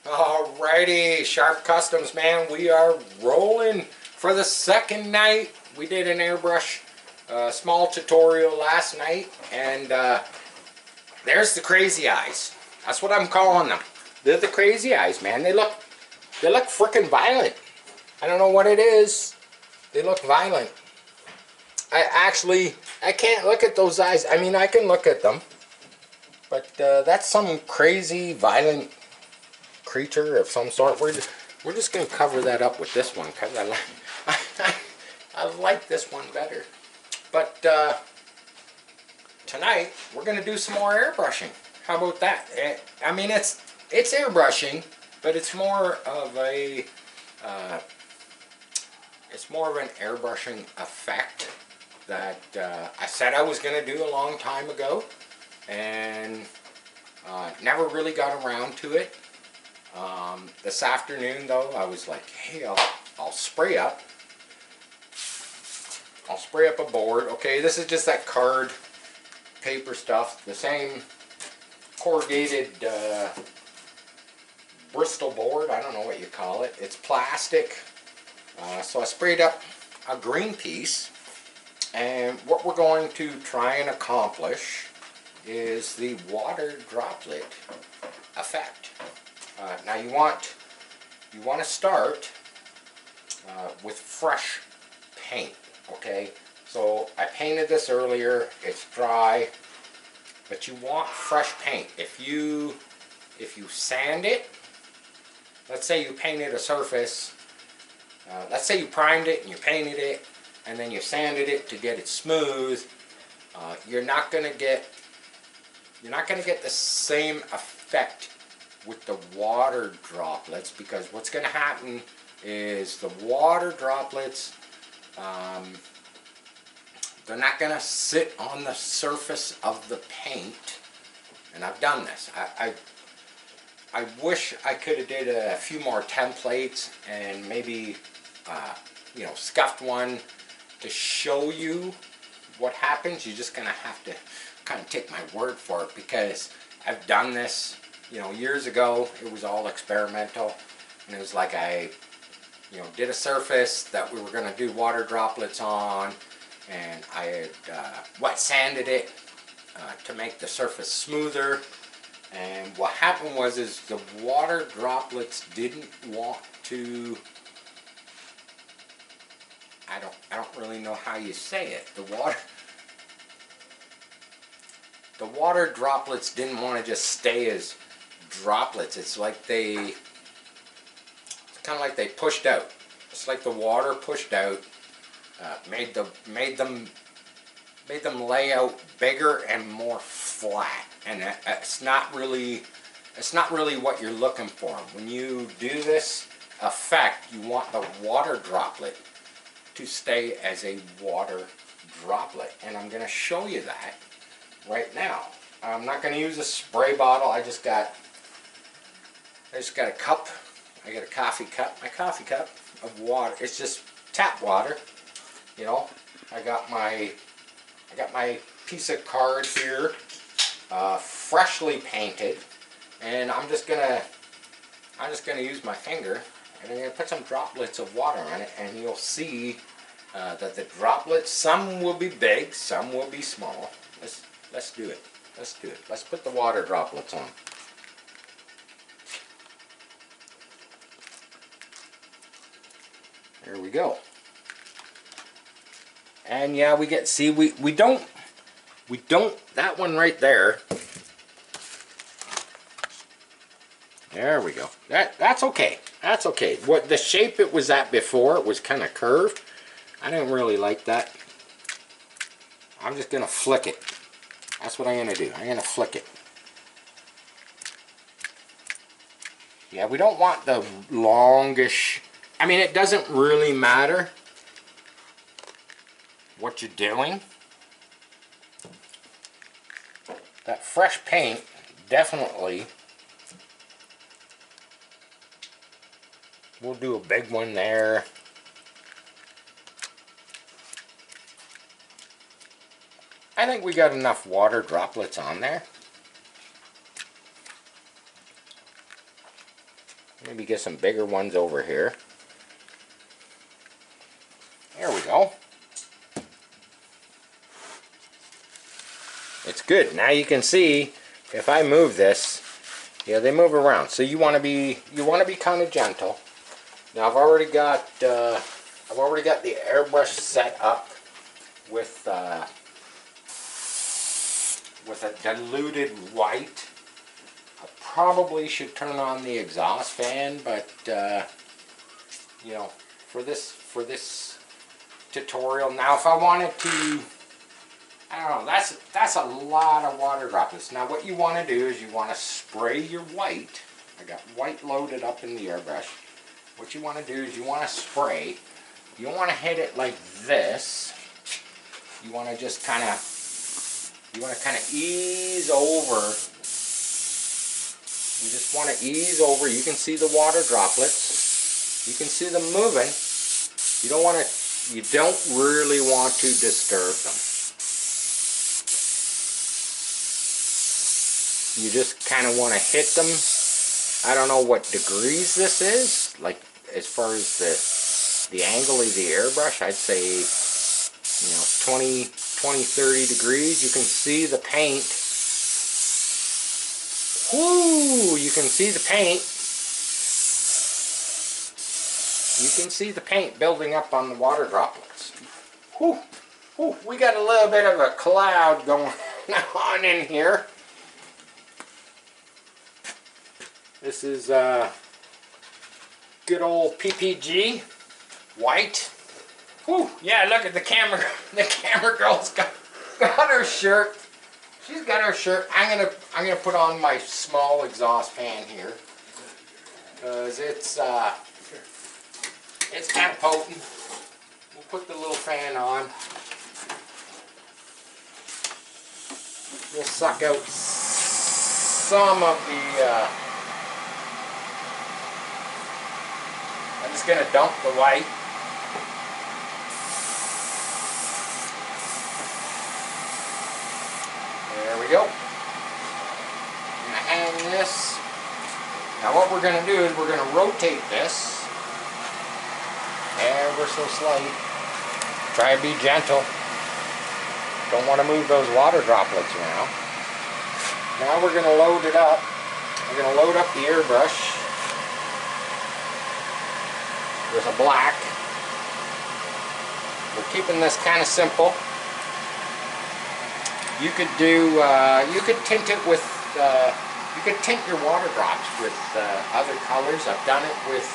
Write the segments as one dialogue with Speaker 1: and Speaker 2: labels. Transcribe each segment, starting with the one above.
Speaker 1: Alrighty, Sharp Customs, man, we are rolling for the second night. We did an airbrush small tutorial last night, and there's the crazy eyes. That's what I'm calling them. They're the crazy eyes, man. They look freaking violent. I don't know what it is. They look violent. I can't look at those eyes. I mean, I can look at them, but that's some crazy, violent creature of some sort. We're just gonna cover that up with this one because I like this one better. But tonight we're gonna do some more airbrushing. How about that? I mean, it's airbrushing, but it's more of an airbrushing effect that I said I was gonna do a long time ago, and never really got around to it. This afternoon, though, I was like, hey, I'll spray up. I'll spray up a board. Okay, this is just that card paper stuff. The same corrugated Bristol board. I don't know what you call it. It's plastic. So I sprayed up a green piece. And what we're going to try and accomplish is the water droplet effect. Now you want to start with fresh paint, okay? So I painted this earlier. It's dry, but you want fresh paint. If you sand it, let's say you painted a surface. Let's say you primed it and you painted it, and then you sanded it to get it smooth. You're not gonna get the same effect with the water droplets, because what's going to happen is the water droplets, they're not going to sit on the surface of the paint. And I've done this. I wish I could have did a few more templates and maybe you know, scuffed one to show you what happens. You're just going to have to kind of take my word for it, because I've done this. You know, years ago, it was all experimental, and it was like I, you know, did a surface that we were going to do water droplets on, and I had wet sanded it to make the surface smoother. And what happened was the water droplets didn't want to. I don't really know how you say it. The water droplets didn't want to just stay as droplets. It's kind of like they pushed out. It's like the water pushed out, made them lay out bigger and more flat, and it's not really what you're looking for. When you do this effect, you want the water droplet to stay as a water droplet, and I'm going to show you that right now. I'm not going to use a spray bottle. I just got a cup. I got a coffee cup. My coffee cup of water. It's just tap water. You know. I got my piece of card here, freshly painted, and I'm just gonna use my finger, and I'm gonna put some droplets of water on it, and you'll see that the droplets, some will be big, some will be small. Let's do it. Let's do it. Let's put the water droplets on. There we go. And yeah, we don't, that one right there. There we go. That's okay. That's okay. What the shape it was at before, it was kind of curved. I didn't really like that. I'm just gonna flick it. That's what I'm gonna do. I'm gonna flick it. Yeah, we don't want the longish. I mean, it doesn't really matter what you're doing. That fresh paint definitely. We'll do a big one there. I think we got enough water droplets on there. Maybe get some bigger ones over here. There we go. It's good. Now you can see if I move this, yeah, they move around. So you want to be kind of gentle. Now I've already got the airbrush set up with a diluted white. I probably should turn on the exhaust fan, but you know, for this tutorial. Now, if I wanted to, I don't know, that's a lot of water droplets. Now, what you want to do is you want to spray your white. I got white loaded up in the airbrush. What you want to do is you want to spray. You don't want to hit it like this. You want to just kind of ease over. You just want to ease over. You can see the water droplets. You can see them moving. You don't really want to disturb them. You just kind of want to hit them. I don't know what degrees this is. Like, as far as the angle of the airbrush, I'd say, you know, 20, 30 degrees. You can see the paint. Whoo! You can see the paint. You can see the paint building up on the water droplets. Whoo! Whoo! We got a little bit of a cloud going on in here. This is good old PPG white. Whoo! Yeah, look at the camera. The camera girl's got her shirt. She's got her shirt. I'm gonna put on my small exhaust fan here, because it's kind of potent. We'll put the little fan on. We'll suck out some of the. I'm just gonna dump the white. There we go. I'm going to hang this. Now what we're going to do is we're going to rotate this ever so slight. Try to be gentle. Don't want to move those water droplets around. Now we're going to load it up. We're going to load up the airbrush with a black. We're keeping this kind of simple. You could do, you could tint it with, you could tint your water drops with other colors. I've done it with,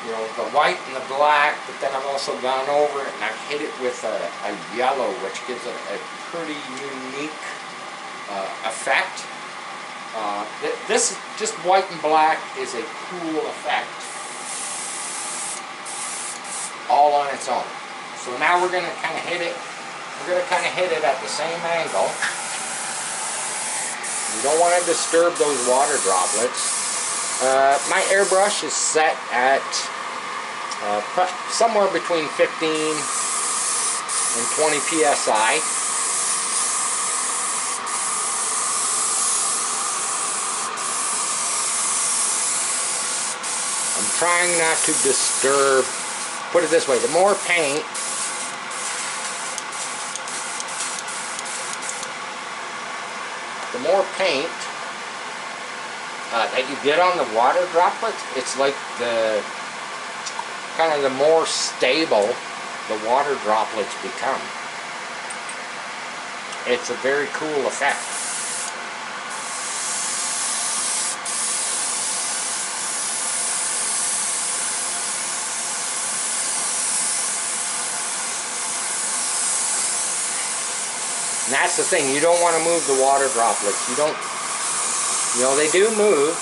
Speaker 1: you know, the white and the black, but then I've also gone over it and I've hit it with a yellow, which gives it a pretty unique effect. This, just white and black, is a cool effect all on its own. So now we're going to kind of hit it. We're going to kind of hit it at the same angle. You don't want to disturb those water droplets. My airbrush is set at somewhere between 15 and 20 psi. I'm trying not to disturb, put it this way, the more paint that you get on the water droplets, it's like the kind of the more stable the water droplets become. It's a very cool effect. And that's the thing, you don't want to move the water droplets. You don't, you know, they do move.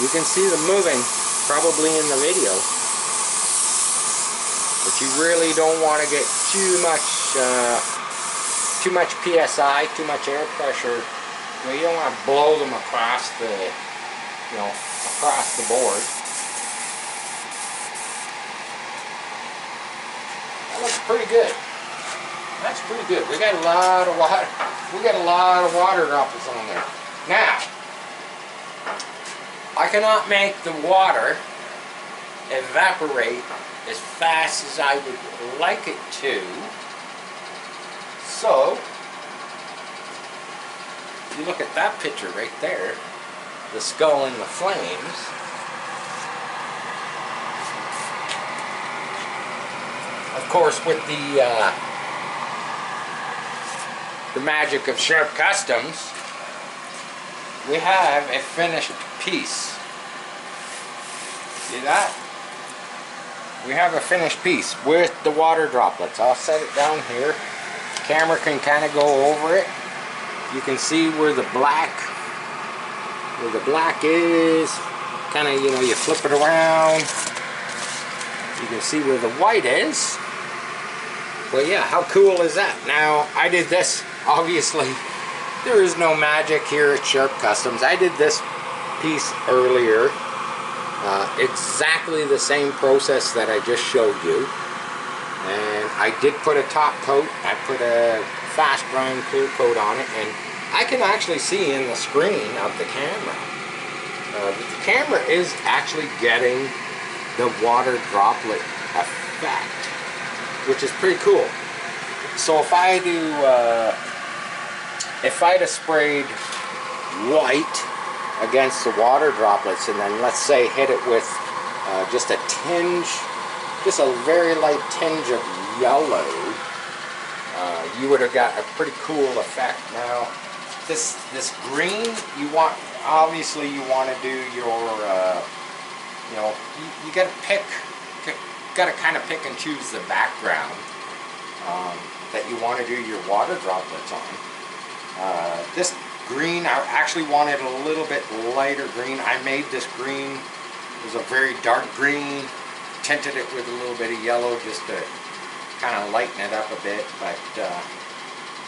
Speaker 1: You can see them moving probably in the video. But you really don't want to get too much PSI, too much air pressure. You know, you don't want to blow them across the, you know, across the board. That looks pretty good. That's pretty good. We got a lot of water. We got a lot of water droplets on there. Now, I cannot make the water evaporate as fast as I would like it to. So, if you look at that picture right there, the skull in the flames, of course with the magic of Sharp Customs, we have a finished piece. See that? We have a finished piece with the water droplets. I'll set it down here. Camera can kind of go over it. You can see where the black is. Kind of, you know, you flip it around. You can see where the white is. Well, yeah, how cool is that? Now, I did this, obviously, there is no magic here at Sharp Customs. I did this piece earlier. Exactly the same process that I just showed you. And I did put a top coat. I put a fast drying clear coat on it, and I can actually see in the screen of the camera. The camera is actually getting the water droplet effect, which is pretty cool. So if I'd have sprayed white against the water droplets and then let's say hit it with just a tinge, just a very light tinge of yellow, you would have got a pretty cool effect. Now this green, you want, obviously you want to do your you know, you got to kind of pick and choose the background that you want to do your water droplets on. This green, I actually wanted a little bit lighter green. I made this green, it was a very dark green, tinted it with a little bit of yellow just to kind of lighten it up a bit. But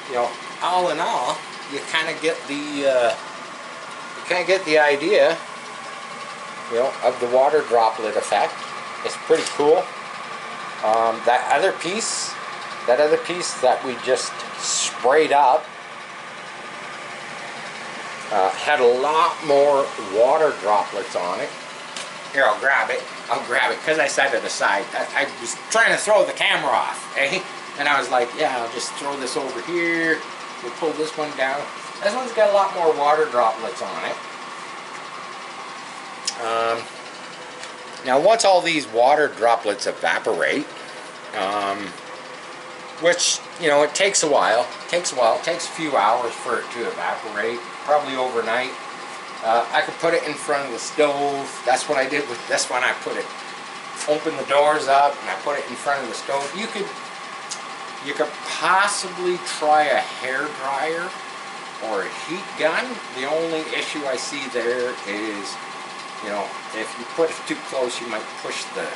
Speaker 1: you know, all in all, you kind of get the idea, you know, of the water droplet effect. It's pretty cool. That other piece that we just sprayed up had a lot more water droplets on it. Here, I'll grab it because I set it aside. I was trying to throw the camera off, eh? And I was like, yeah, I'll just throw this over here. We'll pull this one down. This one's got a lot more water droplets on it. Now once all these water droplets evaporate, which, you know, it takes a while. It takes a few hours for it to evaporate, probably overnight. I could put it in front of the stove. That's what I did with this one. I put it, open the doors up, and I put it in front of the stove. You could possibly try a hair dryer or a heat gun. The only issue I see there is, you know, if you put it too close, you might push the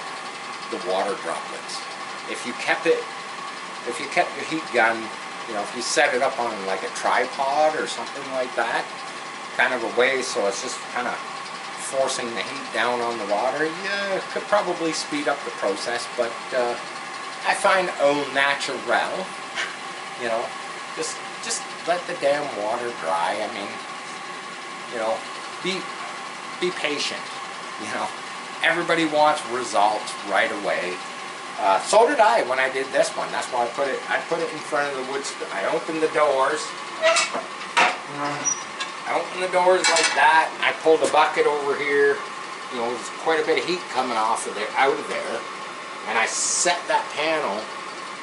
Speaker 1: water droplets. If you kept your heat gun, you know, if you set it up on like a tripod or something like that, kind of a way so it's just kind of forcing the heat down on the water, yeah, it could probably speed up the process. But I find au naturel, you know, just let the damn water dry. I mean, you know, be patient. You know, everybody wants results right away. So did I when I did this one. That's why I put it in front of the wood stove. I opened the doors. I opened the doors like that. I pulled a bucket over here. You know, there's quite a bit of heat coming off of there, out of there. And I set that panel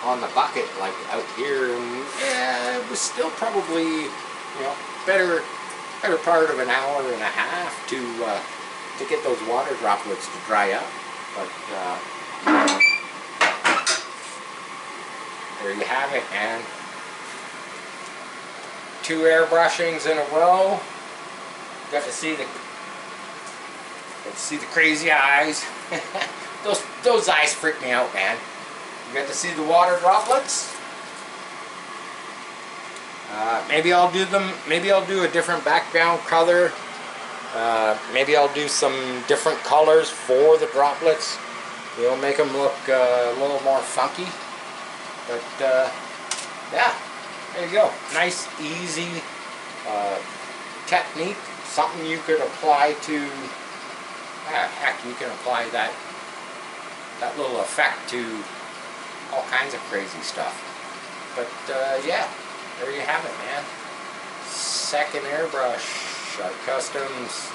Speaker 1: on the bucket like out here, and yeah, it was still probably, you know, better part of an hour and a half to get those water droplets to dry up. But there you have it, and 2 airbrushings in a row. Got to see the crazy eyes. those eyes freak me out, man. You got to see the water droplets. Maybe I'll do a different background color. Maybe I'll do some different colors for the droplets. You know, make them look a little more funky. But yeah, there you go. Nice, easy, technique, something you could apply to, heck, you can apply that little effect to all kinds of crazy stuff. But yeah, there you have it, man. Second airbrush, Art Customs.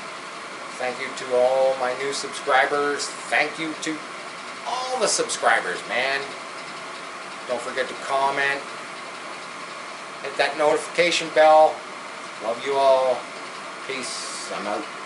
Speaker 1: Thank you to all my new subscribers. Thank you to all the subscribers, man. Don't forget to comment. Hit that notification bell. Love you all. Peace. I'm out.